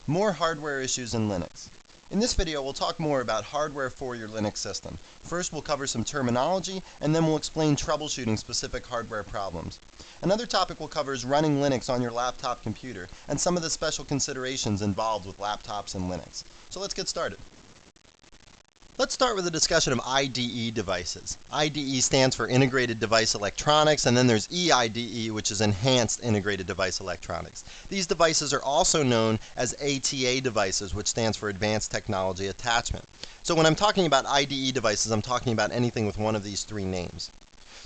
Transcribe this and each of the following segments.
More hardware issues in Linux. In this video, we'll talk more about hardware for your Linux system. First, we'll cover some terminology, and then we'll explain troubleshooting specific hardware problems. Another topic we'll cover is running Linux on your laptop computer, and some of the special considerations involved with laptops and Linux. So let's get started. Let's start with a discussion of IDE devices. IDE stands for Integrated Device Electronics, and then there's EIDE, which is Enhanced Integrated Device Electronics. These devices are also known as ATA devices, which stands for Advanced Technology Attachment. So when I'm talking about IDE devices, I'm talking about anything with one of these three names.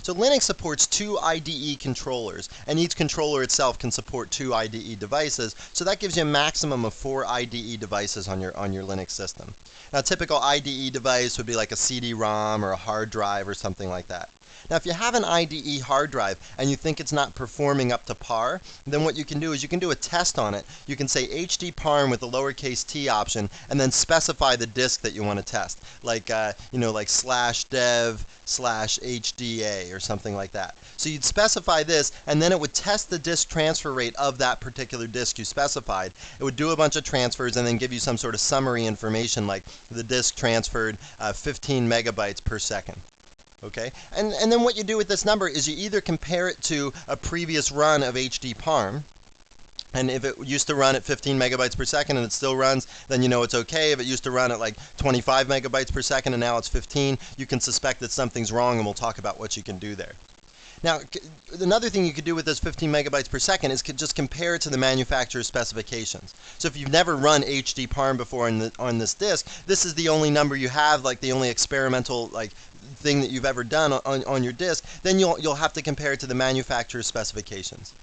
So Linux supports two IDE controllers, and each controller itself can support two IDE devices, so that gives you a maximum of 4 IDE devices on your Linux system. Now, a typical IDE device would be like a CD-ROM or a hard drive or something like that. Now, if you have an IDE hard drive and you think it's not performing up to par, then what you can do is you can do a test on it. You can say HDParm with the lowercase t option and then specify the disk that you want to test, like like /dev/HDA or something like that. So you'd specify this, and then it would test the disk transfer rate of that particular disk you specified. It would do a bunch of transfers and then give you some sort of summary information like the disk transferred 15 megabytes per second. Okay, and then what you do with this number is you either compare it to a previous run of HDParm, and if it used to run at 15 megabytes per second and it still runs, then you know it's okay. If it used to run at like 25 megabytes per second and now it's 15, you can suspect that something's wrong, and we'll talk about what you can do there. Now, another thing you could do with this 15 megabytes per second is just compare it to the manufacturer's specifications. So if you've never run HDParm before on this disk, this is the only number you have, like the only experimental thing that you've ever done on your disk, then you'll have to compare it to the manufacturer's specifications.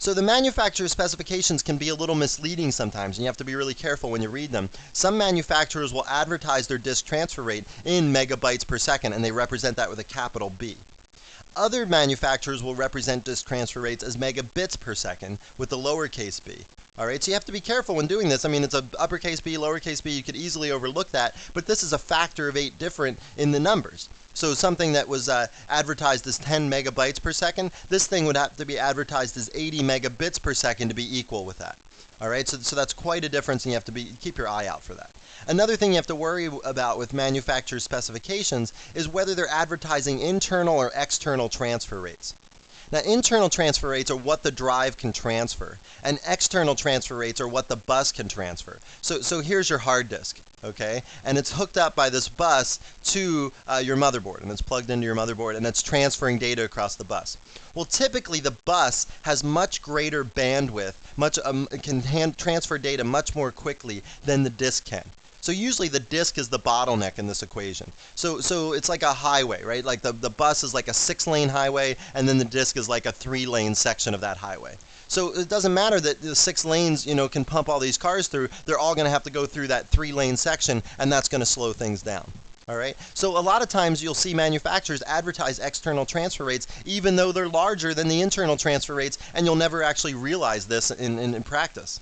So the manufacturer's specifications can be a little misleading sometimes, and you have to be really careful when you read them. Some manufacturers will advertise their disk transfer rate in megabytes per second, and they represent that with a capital B. Other manufacturers will represent disk transfer rates as megabits per second with the lowercase b. Alright, so you have to be careful when doing this. I mean, it's a uppercase b, lowercase b, you could easily overlook that, but this is a factor of 8 different in the numbers. So something that was advertised as 10 megabytes per second, this thing would have to be advertised as 80 megabits per second to be equal with that. Alright, so that's quite a difference, and you have to keep your eye out for that. Another thing you have to worry about with manufacturer specifications is whether they're advertising internal or external transfer rates. Now, internal transfer rates are what the drive can transfer, and external transfer rates are what the bus can transfer. So here's your hard disk, okay? And it's hooked up by this bus to your motherboard, and it's plugged into your motherboard, and it's transferring data across the bus. Well, typically the bus has much greater bandwidth, can transfer data much more quickly than the disk can. So usually the disk is the bottleneck in this equation. So it's like a highway, right? Like the bus is like a 6-lane highway, and then the disk is like a 3-lane section of that highway. So it doesn't matter that the 6 lanes, can pump all these cars through. They're all going to have to go through that 3-lane section, and that's going to slow things down. All right. So a lot of times you'll see manufacturers advertise external transfer rates even though they're larger than the internal transfer rates, and you'll never actually realize this in practice.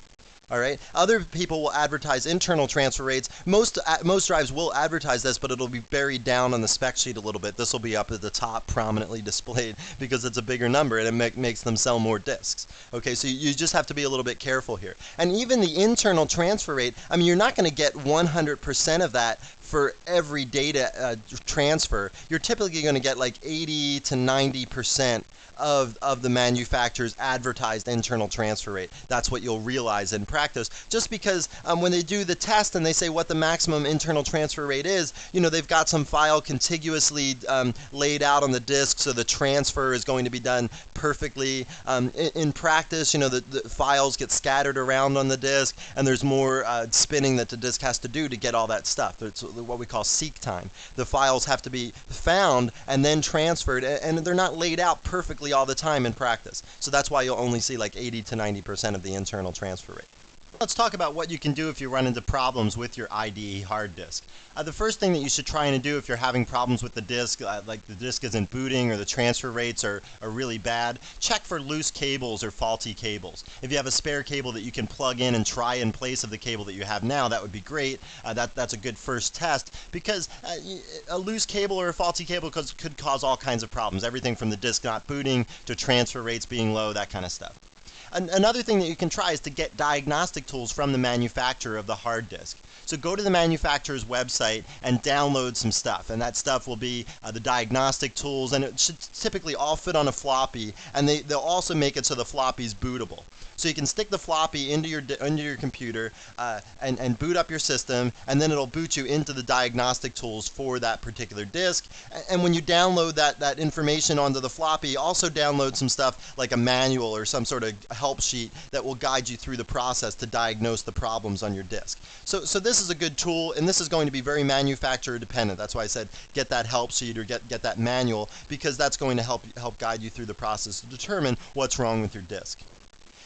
All right. Other people will advertise internal transfer rates. Most drives will advertise this, but it'll be buried down on the spec sheet a little bit. This will be up at the top, prominently displayed, because it's a bigger number and it makes them sell more disks. Okay, so you just have to be a little bit careful here. And even the internal transfer rate, I mean, you're not going to get 100% of that for every data transfer. You're typically going to get like 80 to 90% of the manufacturer's advertised internal transfer rate. That's what you'll realize in practice, just because when they do the test and they say what the maximum internal transfer rate is, they've got some file contiguously laid out on the disk, so the transfer is going to be done perfectly. In practice, the files get scattered around on the disk, and there's more spinning that the disk has to do to get all that stuff. It's what we call seek time. The files have to be found and then transferred, and they're not laid out perfectly all the time in practice. So that's why you'll only see like 80 to 90% of the internal transfer rate. Let's talk about what you can do if you run into problems with your IDE hard disk. The first thing that you should try and do if you're having problems with the disk, like the disk isn't booting or the transfer rates are really bad, check for loose cables or faulty cables. If you have a spare cable that you can plug in and try in place of the cable that you have now, that would be great. That's a good first test, because a loose cable or a faulty cable could cause all kinds of problems, everything from the disk not booting to transfer rates being low, that kind of stuff. Another thing that you can try is to get diagnostic tools from the manufacturer of the hard disk. So go to the manufacturer's website and download some stuff, and that stuff will be the diagnostic tools, and it should typically all fit on a floppy, and they'll also make it so the floppy's bootable. So you can stick the floppy into your computer and boot up your system, and then it'll boot you into the diagnostic tools for that particular disk. And when you download that information onto the floppy, also download some stuff like a manual or some sort of help sheet that will guide you through the process to diagnose the problems on your disk. So this is a good tool, and this is going to be very manufacturer dependent. That's why I said get that help sheet or get that manual, because that's going to help guide you through the process to determine what's wrong with your disk.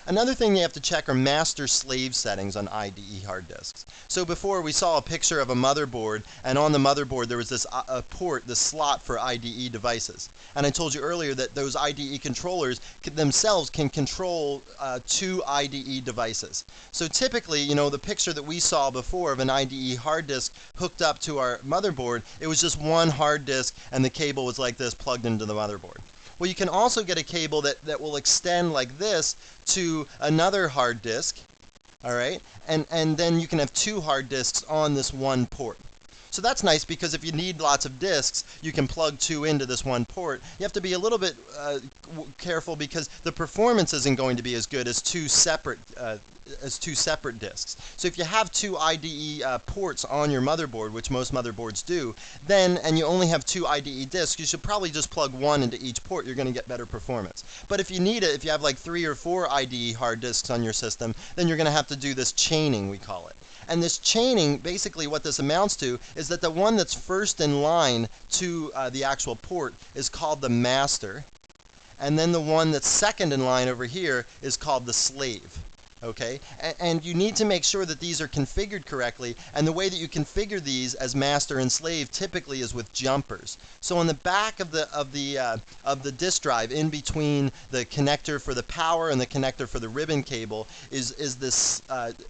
Another thing you have to check are master-slave settings on IDE hard disks. So before we saw a picture of a motherboard, and on the motherboard there was this port, this slot for IDE devices. And I told you earlier that those IDE controllers themselves can control 2 IDE devices. So typically, you know, the picture that we saw before of an IDE hard disk hooked up to our motherboard, it was just one hard disk and the cable was like this plugged into the motherboard. Well, you can also get a cable that will extend like this to another hard disk, all right? And then you can have 2 hard disks on this one port. So that's nice, because if you need lots of disks, you can plug 2 into this one port. You have to be a little bit careful, because the performance isn't going to be as good as two separate disks. So if you have 2 IDE ports on your motherboard, which most motherboards do, and you only have 2 IDE disks, you should probably just plug 1 into each port. You're going to get better performance. But if you need it, if you have like 3 or 4 IDE hard disks on your system, then you're going to have to do this chaining, we call it. And this chaining, basically what this amounts to is that the one that's first in line to the actual port is called the master, and then the one that's second in line over here is called the slave. Okay, and you need to make sure that these are configured correctly, and the way that you configure these as master and slave typically is with jumpers. So on the back of the disk drive, in between the connector for the power and the connector for the ribbon cable, is this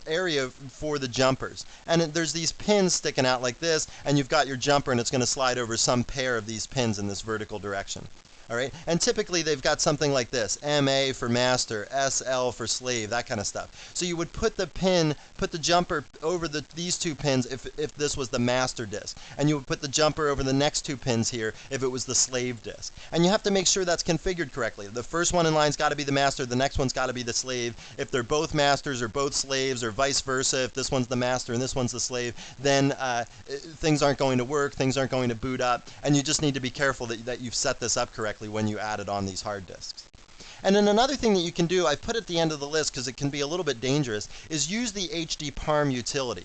area for the jumpers. And there's these pins sticking out like this, and you've got your jumper, and it's going to slide over some pair of these pins in this vertical direction. All right, and typically they've got something like this: MA for master, SL for slave, that kind of stuff. So you would put the jumper over these 2 pins if this was the master disk, and you would put the jumper over the next 2 pins here if it was the slave disk. And you have to make sure that's configured correctly. The first one in line's got to be the master, the next one's got to be the slave. If they're both masters or both slaves, or vice versa, if this one's the master and this one's the slave, then things aren't going to work, things aren't going to boot up, and you just need to be careful that you've set this up correctly when you add it on these hard disks. And then another thing that you can do, I've put at the end of the list because it can be a little bit dangerous, is use the HDPARM utility.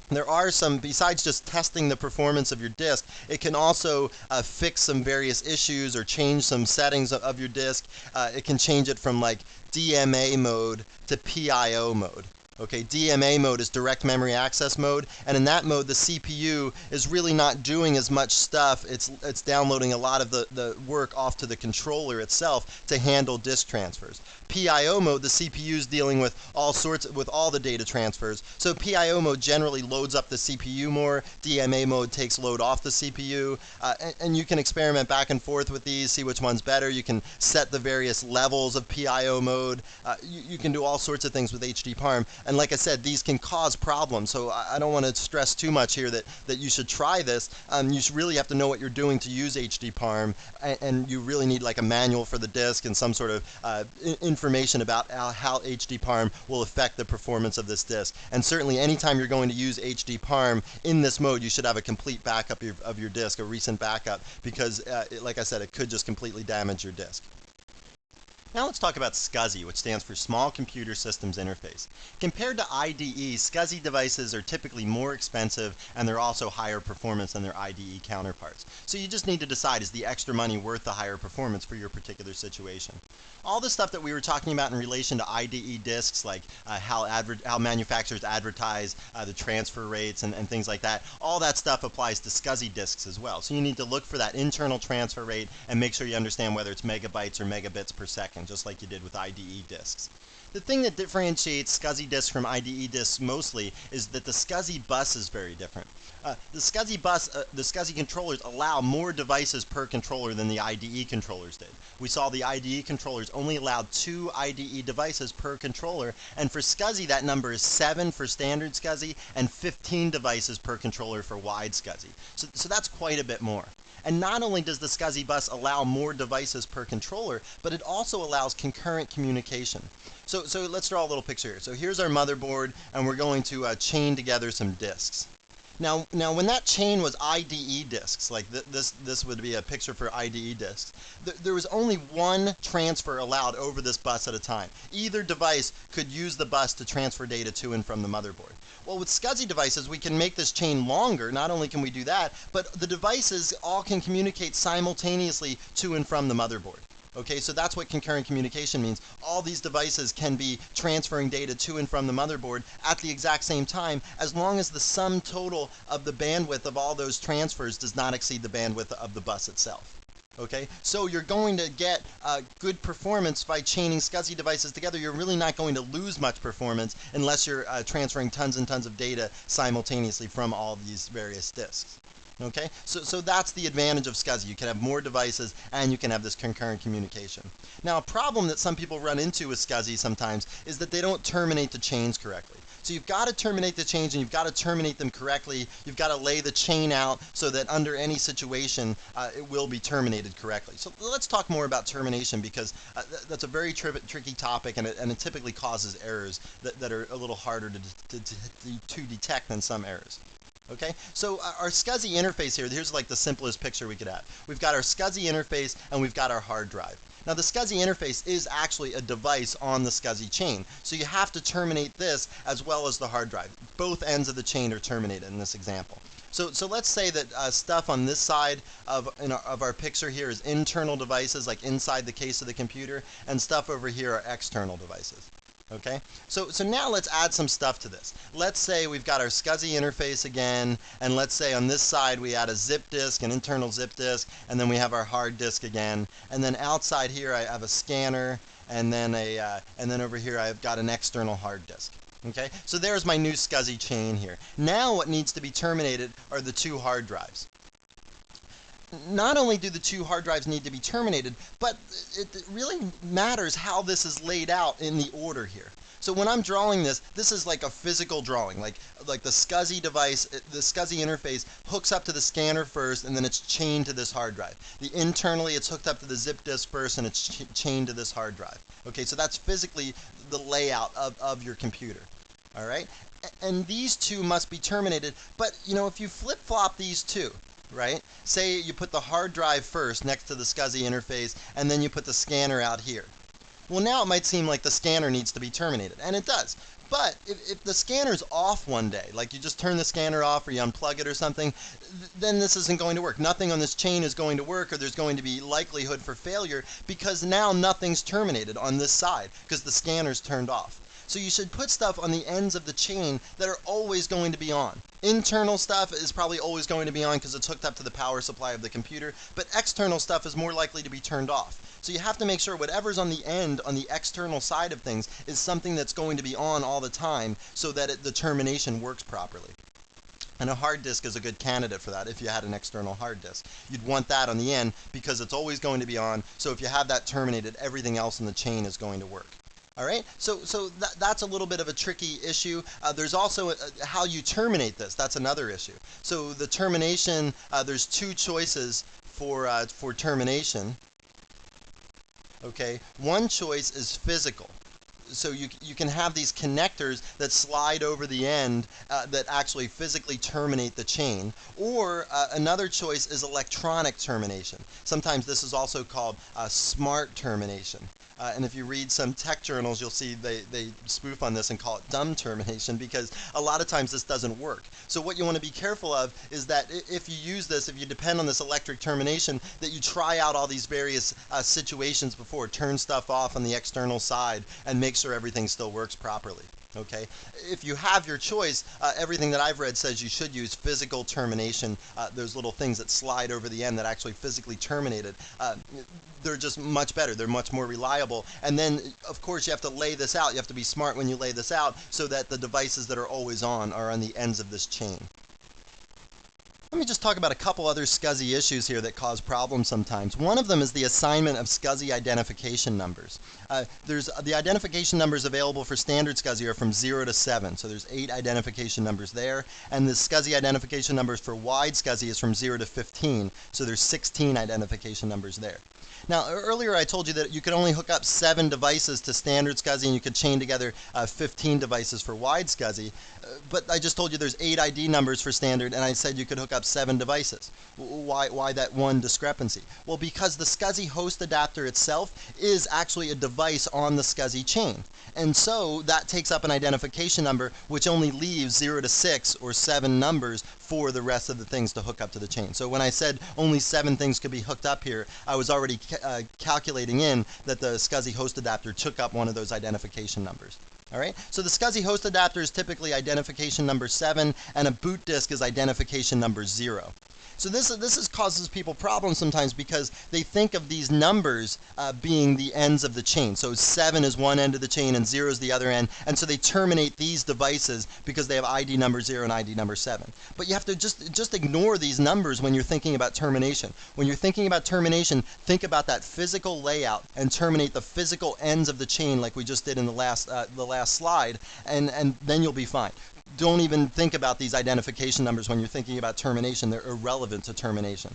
There are some, besides just testing the performance of your disk, it can also fix some various issues or change some settings of your disk. It can change it from like DMA mode to PIO mode. Okay, DMA mode is direct memory access mode, and in that mode the CPU is really not doing as much stuff. It's downloading a lot of the work off to the controller itself to handle disk transfers. PIO mode, the CPU is dealing with all the data transfers. So PIO mode generally loads up the CPU more. DMA mode takes load off the CPU, and you can experiment back and forth with these, see which one's better. You can set the various levels of PIO mode. You can do all sorts of things with HDPARM. And like I said, these can cause problems, so I don't want to stress too much here that you should try this. You really have to know what you're doing to use HDPARM, and you really need like a manual for the disk and some sort of information about how HDPARM will affect the performance of this disk. And certainly anytime you're going to use HDPARM in this mode, you should have a complete backup of your disk, a recent backup, because like I said, it could just completely damage your disk. Now let's talk about SCSI, which stands for Small Computer Systems Interface. Compared to IDE, SCSI devices are typically more expensive, and they're also higher performance than their IDE counterparts. So you just need to decide, is the extra money worth the higher performance for your particular situation? All the stuff that we were talking about in relation to IDE disks, like how manufacturers advertise the transfer rates and things like that, all that stuff applies to SCSI disks as well. So you need to look for that internal transfer rate and make sure you understand whether it's megabytes or megabits per second. second, just like you did with IDE disks. The thing that differentiates SCSI disks from IDE disks mostly is that the SCSI bus is very different. The SCSI controllers allow more devices per controller than the IDE controllers did. We saw the IDE controllers only allowed 2 IDE devices per controller, and for SCSI that number is 7 for standard SCSI and 15 devices per controller for wide SCSI. So that's quite a bit more. And not only does the SCSI bus allow more devices per controller, but it also allows concurrent communication. So let's draw a little picture here. So here's our motherboard, and we're going to chain together some disks. Now when that chain was IDE disks, like this would be a picture for IDE disks, there was only one transfer allowed over this bus at a time. Either device could use the bus to transfer data to and from the motherboard. Well, with SCSI devices, we can make this chain longer. Not only can we do that, but the devices all can communicate simultaneously to and from the motherboard. Okay, so that's what concurrent communication means. All these devices can be transferring data to and from the motherboard at the exact same time, as long as the sum total of the bandwidth of all those transfers does not exceed the bandwidth of the bus itself. Okay, so you're going to get good performance by chaining SCSI devices together. You're really not going to lose much performance unless you're transferring tons and tons of data simultaneously from all these various disks. Okay, so that's the advantage of SCSI. You can have more devices and you can have this concurrent communication. Now, a problem that some people run into with SCSI sometimes is that they don't terminate the chains correctly. So you've got to terminate the chains, and you've got to terminate them correctly. You've got to lay the chain out so that under any situation it will be terminated correctly. So let's talk more about termination, because that's a very tricky topic, and it typically causes errors that are a little harder to detect than some errors. Okay, so our SCSI interface here's like the simplest picture we could have. We've got our SCSI interface and we've got our hard drive. Now the SCSI interface is actually a device on the SCSI chain, so you have to terminate this as well as the hard drive. Both ends of the chain are terminated in this example. So let's say that stuff on this side of our picture here is internal devices, like inside the case of the computer, and stuff over here are external devices. Okay, so now let's add some stuff to this. Let's say we've got our SCSI interface again, and let's say on this side we add a zip disk, an internal zip disk, and then we have our hard disk again. And then outside here I have a scanner, and then over here I've got an external hard disk. Okay, so there's my new SCSI chain here. Now what needs to be terminated are the 2 hard drives. Not only do the 2 hard drives need to be terminated, but it really matters how this is laid out in the order here. So when I'm drawing this is like a physical drawing, like the SCSI device, the SCSI interface hooks up to the scanner first, and then it's chained to this hard drive. Internally it's hooked up to the zip disk first, and it's chained to this hard drive. Okay, so that's physically the layout of your computer. All right, and these 2 must be terminated, but if you flip-flop these 2, right? Say you put the hard drive first next to the SCSI interface, and then you put the scanner out here. Well, now it might seem like the scanner needs to be terminated, and it does. But if the scanner's off one day, like you just turn the scanner off or you unplug it or something, then this isn't going to work. Nothing on this chain is going to work, or there's going to be likelihood for failure, because now nothing's terminated on this side because the scanner's turned off. So you should put stuff on the ends of the chain that are always going to be on. Internal stuff is probably always going to be on because it's hooked up to the power supply of the computer, but external stuff is more likely to be turned off. So you have to make sure whatever's on the end, on the external side of things, is something that's going to be on all the time, so that the termination works properly. And a hard disk is a good candidate for that if you had an external hard disk. You'd want that on the end because it's always going to be on, so if you have that terminated, everything else in the chain is going to work. All right, so that's a little bit of a tricky issue. There's also how you terminate this. That's another issue. So the termination, there's 2 choices for termination. Okay, one choice is physical. So you can have these connectors that slide over the end that actually physically terminate the chain. Or another choice is electronic termination. Sometimes this is also called smart termination. And if you read some tech journals, you'll see they spoof on this and call it dumb termination, because a lot of times this doesn't work. So what you want to be careful of is that if you use this, if you depend on this electric termination, that you try out all these various situations before. Turn stuff off on the external side and make sure everything still works properly. Okay, if you have your choice, everything that I've read says you should use physical termination. Those little things that slide over the end that actually physically terminate it. They're just much better. They're much more reliable. And then, of course, you have to lay this out. You have to be smart when you lay this out so that the devices that are always on are on the ends of this chain. Let me just talk about a couple other SCSI issues here that cause problems sometimes. One of them is the assignment of SCSI identification numbers. There's the identification numbers available for standard SCSI are from 0 to 7, so there's 8 identification numbers there, and the SCSI identification numbers for wide SCSI is from 0 to 15, so there's 16 identification numbers there. Now, earlier I told you that you could only hook up 7 devices to standard SCSI and you could chain together 15 devices for wide SCSI, but I just told you there's 8 ID numbers for standard and I said you could hook up 7 devices. Why that one discrepancy? Well, because the SCSI host adapter itself is actually a device on the SCSI chain. And so that takes up an identification number which only leaves 0 to 6 or 7 numbers for the rest of the things to hook up to the chain. So when I said only 7 things could be hooked up here, I was already calculating in that the SCSI host adapter took up one of those identification numbers. All right, so the SCSI host adapter is typically identification number 7 and a boot disk is identification number 0. So this causes people problems sometimes because they think of these numbers being the ends of the chain. So 7 is one end of the chain and 0 is the other end, and so they terminate these devices because they have ID number 0 and ID number 7. But you have to just ignore these numbers when you're thinking about termination. When you're thinking about termination, think about that physical layout and terminate the physical ends of the chain like we just did in the last slide, and then you'll be fine. Don't even think about these identification numbers when you're thinking about termination. They're irrelevant to termination.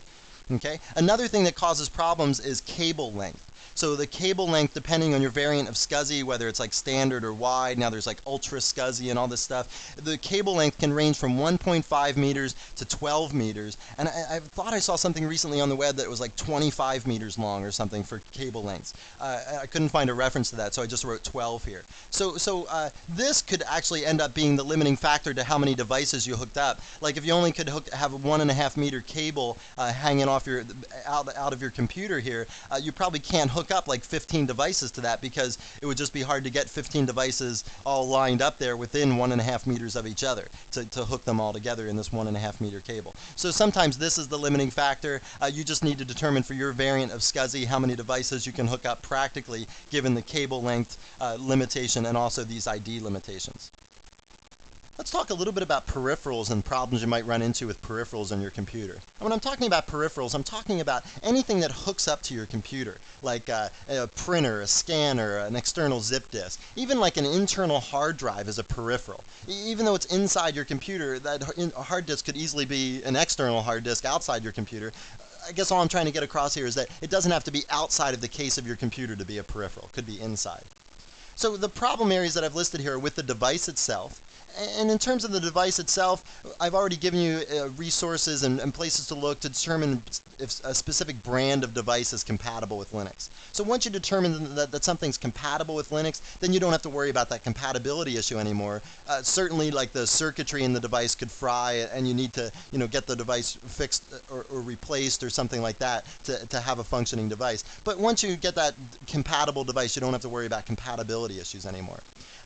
Okay? Another thing that causes problems is cable length. So the cable length, depending on your variant of SCSI, whether it's like standard or wide, now there's like ultra SCSI and all this stuff, the cable length can range from 1.5 meters to 12 meters. And I thought I saw something recently on the web that was like 25 meters long or something for cable lengths. I couldn't find a reference to that, so I just wrote 12 here. So this could actually end up being the limiting factor to how many devices you hooked up. Like if you only could have a 1.5 meter cable hanging off out of your computer here, you probably can't hook up like 15 devices to that because it would just be hard to get 15 devices all lined up there within 1.5 meters of each other to hook them all together in this 1.5 meter cable. So sometimes this is the limiting factor. You just need to determine for your variant of SCSI how many devices you can hook up practically given the cable length limitation and also these ID limitations. Let's talk a little bit about peripherals and problems you might run into with peripherals on your computer. And when I'm talking about peripherals, I'm talking about anything that hooks up to your computer, like a printer, a scanner, an external zip disk. Even like an internal hard drive is a peripheral. Even though it's inside your computer, that hard disk could easily be an external hard disk outside your computer. I guess all I'm trying to get across here is that it doesn't have to be outside of the case of your computer to be a peripheral. It could be inside. So the problem areas that I've listed here are with the device itself. And in terms of the device itself, I've already given you resources and places to look to determine if a specific brand of device is compatible with Linux. So once you determine that something's compatible with Linux, then you don't have to worry about that compatibility issue anymore. Certainly, like the circuitry in the device could fry, and you need to, get the device fixed or replaced or something like that to have a functioning device. But once you get that compatible device, you don't have to worry about compatibility issues anymore.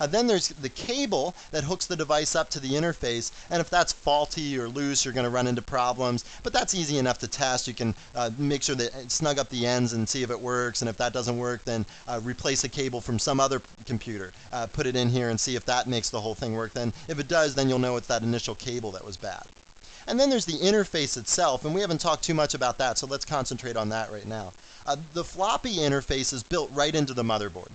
Then there's the cable that hooks the device up to the interface, and if that's faulty or loose, you're going to run into problems. But that's easy enough to test. You can make sure that snug up the ends and see if it works, and if that doesn't work, then replace a cable from some other computer. Put it in here and see if that makes the whole thing work. Then if it does, then you'll know it's that initial cable that was bad. And then there's the interface itself, and we haven't talked too much about that, so let's concentrate on that right now. The floppy interface is built right into the motherboard.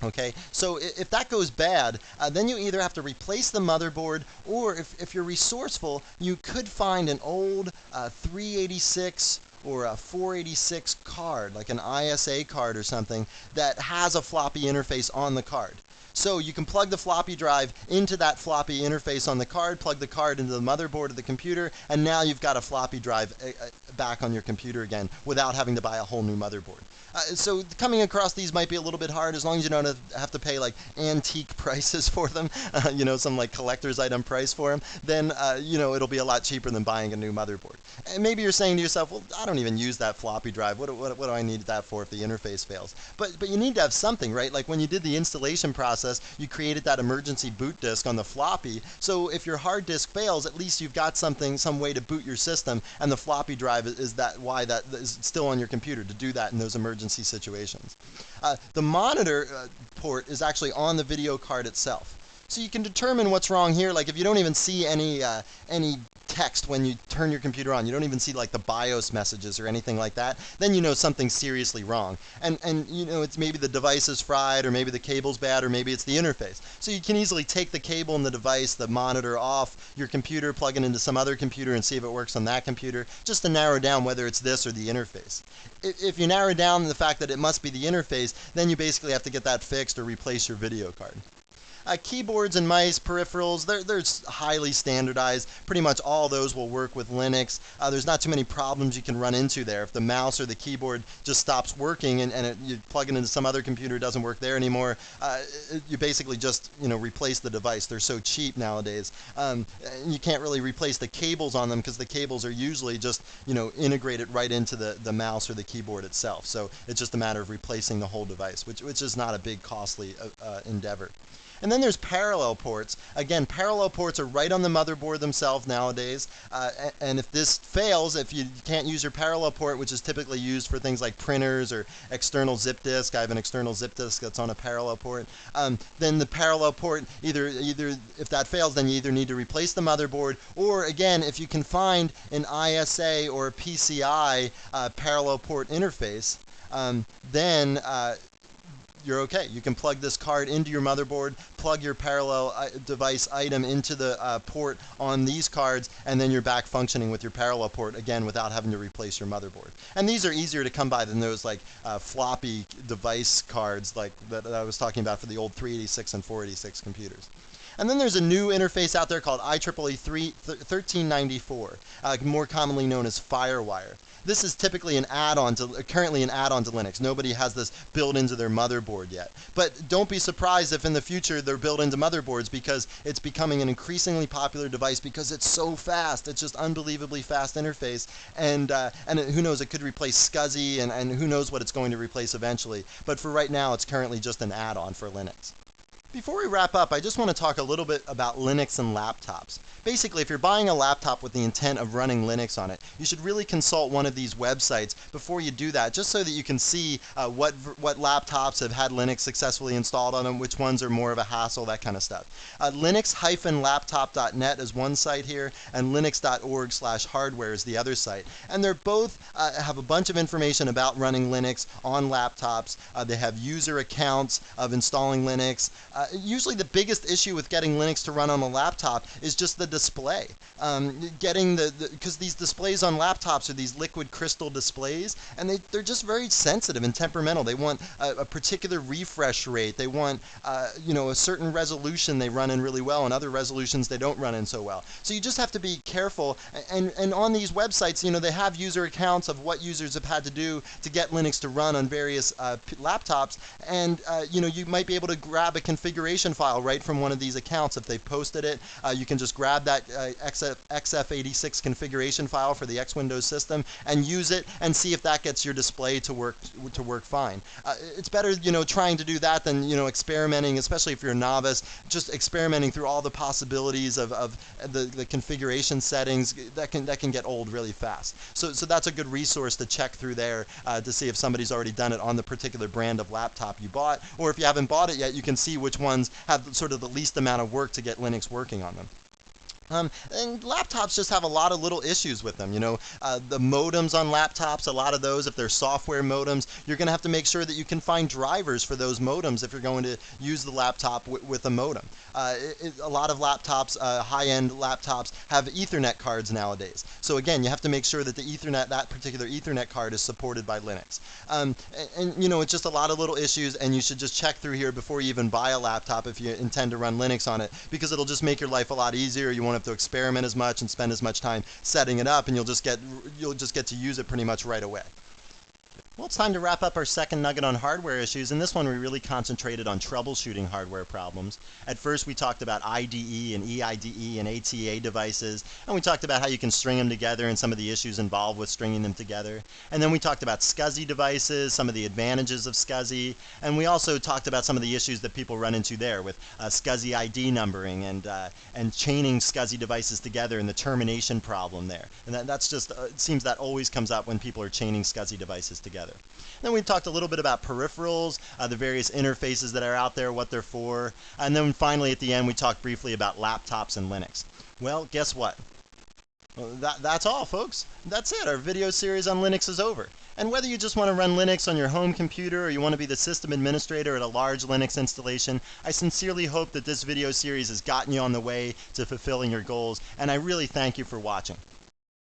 Okay, so if that goes bad, then you either have to replace the motherboard, or if you're resourceful, you could find an old 386 or a 486 card, like an ISA card or something, that has a floppy interface on the card. So you can plug the floppy drive into that floppy interface on the card, plug the card into the motherboard of the computer, and now you've got a floppy drive back on your computer again without having to buy a whole new motherboard. So coming across these might be a little bit hard as long as you don't have to pay like antique prices for them, some like collector's item price for them, then it'll be a lot cheaper than buying a new motherboard. And maybe you're saying to yourself, well, I don't even use that floppy drive. What do I need that for if the interface fails? But you need to have something, right? Like when you did the installation process, you created that emergency boot disk on the floppy. So if your hard disk fails, at least you've got something, some way to boot your system, and the floppy drive is that why that is still on your computer to do that in those emergency situations. The monitor port is actually on the video card itself. So you can determine what's wrong here. Like if you don't even see any text when you turn your computer on, you don't even see like the BIOS messages or anything like that, then you know something's seriously wrong. And you know, it's maybe the device is fried, or maybe the cable's bad, or maybe it's the interface. So you can easily take the cable and the device, the monitor, off your computer, plug it into some other computer and see if it works on that computer, just to narrow down whether it's this or the interface. If you narrow down the fact that it must be the interface, then you basically have to get that fixed or replace your video card. Keyboards and mice, peripherals, they're highly standardized. Pretty much all those will work with Linux. There's not too many problems you can run into there. If the mouse or the keyboard just stops working and you plug it into some other computer, it doesn't work there anymore, you basically just replace the device. They're so cheap nowadays. You can't really replace the cables on them because the cables are usually just integrated right into the mouse or the keyboard itself. So it's just a matter of replacing the whole device, which is not a big costly endeavor. And then there's parallel ports. Again, parallel ports are right on the motherboard themselves nowadays. And if this fails, if you can't use your parallel port, which is typically used for things like printers or external zip disk, I have an external zip disk that's on a parallel port, then the parallel port, either if that fails, then you either need to replace the motherboard, or again, if you can find an ISA or a PCI parallel port interface, then you're okay. You can plug this card into your motherboard, plug your parallel device item into the port on these cards, and then you're back functioning with your parallel port again without having to replace your motherboard. And these are easier to come by than those like floppy device cards like that I was talking about for the old 386 and 486 computers. And then there's a new interface out there called IEEE 1394, more commonly known as FireWire. This is typically currently an add-on to Linux. Nobody has this built into their motherboard yet. But don't be surprised if in the future they're built into motherboards, because it's becoming an increasingly popular device because it's so fast. It's just unbelievably fast interface. And who knows, it could replace SCSI, and who knows what it's going to replace eventually. But for right now, it's currently just an add-on for Linux. Before we wrap up, I just want to talk a little bit about Linux and laptops. Basically, if you're buying a laptop with the intent of running Linux on it, you should really consult one of these websites before you do that, just so that you can see what laptops have had Linux successfully installed on them, which ones are more of a hassle, that kind of stuff. Linux-laptop.net is one site here, and linux.org/hardware is the other site. And they're both have a bunch of information about running Linux on laptops. They have user accounts of installing Linux. Usually the biggest issue with getting Linux to run on a laptop is just the display. Because these displays on laptops are these liquid crystal displays, and they're just very sensitive and temperamental. They want a particular refresh rate. They want a certain resolution they run in really well, and other resolutions they don't run in so well. So you just have to be careful. And on these websites, they have user accounts of what users have had to do to get Linux to run on various laptops, and you might be able to grab a configuration file right from one of these accounts. If they've posted it, you can just grab that XF86 configuration file for the X Windows system and use it and see if that gets your display to work fine. It's better, trying to do that than, experimenting, especially if you're a novice, just experimenting through all the possibilities of the configuration settings. That can get old really fast. So that's a good resource to check through there to see if somebody's already done it on the particular brand of laptop you bought, or if you haven't bought it yet, you can see which ones have sort of the least amount of work to get Linux working on them. And laptops just have a lot of little issues with them. The modems on laptops, a lot of those, if they're software modems, you're going to have to make sure that you can find drivers for those modems if you're going to use the laptop with a modem. A lot of laptops, high-end laptops, have Ethernet cards nowadays. So again, you have to make sure that that particular Ethernet card is supported by Linux. It's just a lot of little issues, and you should just check through here before you even buy a laptop if you intend to run Linux on it, because it'll just make your life a lot easier. You won't have to experiment as much and spend as much time setting it up, and you'll just get to use it pretty much right away. Well, it's time to wrap up our second nugget on hardware issues. In this one, we really concentrated on troubleshooting hardware problems. At first, we talked about IDE and EIDE and ATA devices, and we talked about how you can string them together and some of the issues involved with stringing them together. And then we talked about SCSI devices, some of the advantages of SCSI, and we also talked about some of the issues that people run into there with SCSI ID numbering and chaining SCSI devices together and the termination problem there. And that's just, it seems that always comes up when people are chaining SCSI devices together. Then we talked a little bit about peripherals, the various interfaces that are out there, what they're for. And then finally at the end we talked briefly about laptops and Linux. Well, guess what? Well, that's all, folks. That's it. Our video series on Linux is over. And whether you just want to run Linux on your home computer or you want to be the system administrator at a large Linux installation, I sincerely hope that this video series has gotten you on the way to fulfilling your goals, and I really thank you for watching.